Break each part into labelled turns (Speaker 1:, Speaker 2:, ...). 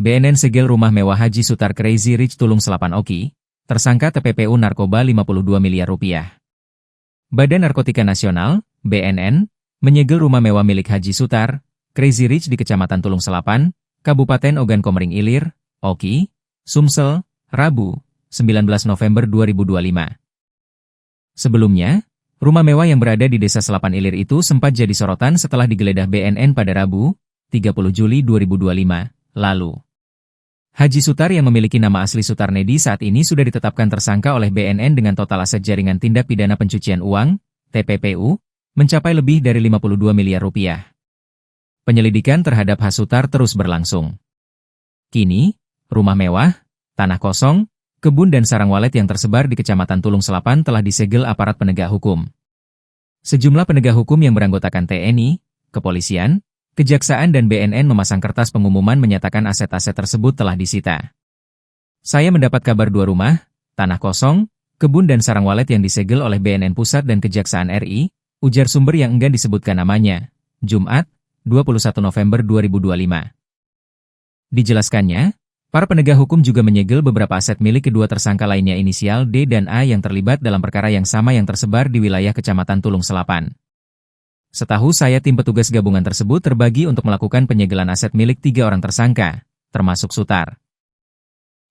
Speaker 1: BNN segel rumah mewah Haji Sutar Crazy Rich Tulung Selapan Oki, tersangka TPPU narkoba 52 miliar rupiah. Badan Narkotika Nasional, BNN, menyegel rumah mewah milik Haji Sutar, Crazy Rich di Kecamatan Tulung Selapan, Kabupaten Ogan Komering Ilir, Oki, Sumsel, Rabu, 19 November 2025. Sebelumnya, rumah mewah yang berada di Desa Selapan Ilir itu sempat jadi sorotan setelah digeledah BNN pada Rabu, 30 Juli 2025, lalu. Haji Sutar yang memiliki nama asli Sutarnedi saat ini sudah ditetapkan tersangka oleh BNN dengan total aset jaringan tindak pidana pencucian uang, TPPU, mencapai lebih dari 52 miliar rupiah. Penyelidikan terhadap Haji Sutar terus berlangsung. Kini, rumah mewah, tanah kosong, kebun dan sarang walet yang tersebar di Kecamatan Tulung Selapan telah disegel aparat penegak hukum. Sejumlah penegak hukum yang beranggotakan TNI, Kepolisian, Kejaksaan dan BNN memasang kertas pengumuman menyatakan aset-aset tersebut telah disita. Saya mendapat kabar 2 rumah, tanah kosong, kebun dan sarang walet yang disegel oleh BNN Pusat dan Kejaksaan RI, ujar sumber yang enggan disebutkan namanya, Jumat, 21 November 2025. Dijelaskannya, para penegak hukum juga menyegel beberapa aset milik kedua tersangka lainnya inisial D dan A yang terlibat dalam perkara yang sama yang tersebar di wilayah Kecamatan Tulung Selapan. Setahu saya tim petugas gabungan tersebut terbagi untuk melakukan penyegelan aset milik 3 orang tersangka, termasuk Sutar.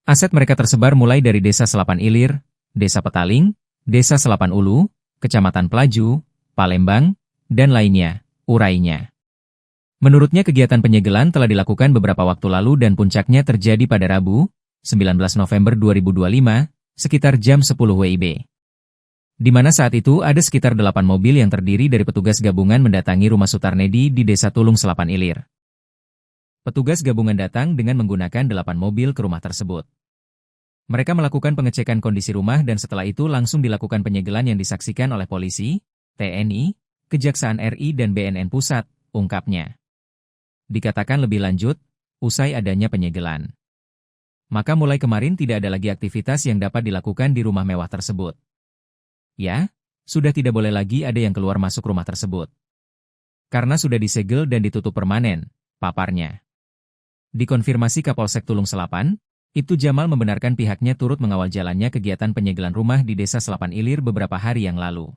Speaker 1: Aset mereka tersebar mulai dari Desa Selapan Ilir, Desa Petaling, Desa Selapan Ulu, Kecamatan Pelaju, Palembang, dan lainnya, urainya. Menurutnya kegiatan penyegelan telah dilakukan beberapa waktu lalu dan puncaknya terjadi pada Rabu, 19 November 2025, sekitar jam 10 WIB. Di mana saat itu ada sekitar 8 mobil yang terdiri dari petugas gabungan mendatangi rumah Sutarnedi di Desa Tulung Selapan Ilir. Petugas gabungan datang dengan menggunakan 8 mobil ke rumah tersebut. Mereka melakukan pengecekan kondisi rumah dan setelah itu langsung dilakukan penyegelan yang disaksikan oleh polisi, TNI, Kejaksaan RI dan BNN Pusat, ungkapnya. Dikatakan lebih lanjut, usai adanya penyegelan. Maka mulai kemarin tidak ada lagi aktivitas yang dapat dilakukan di rumah mewah tersebut. Ya, sudah tidak boleh lagi ada yang keluar masuk rumah tersebut. Karena sudah disegel dan ditutup permanen, paparnya. Dikonfirmasi Kapolsek Tulung Selapan, Ibtu Jamal membenarkan pihaknya turut mengawal jalannya kegiatan penyegelan rumah di Desa Selapan Ilir beberapa hari yang lalu.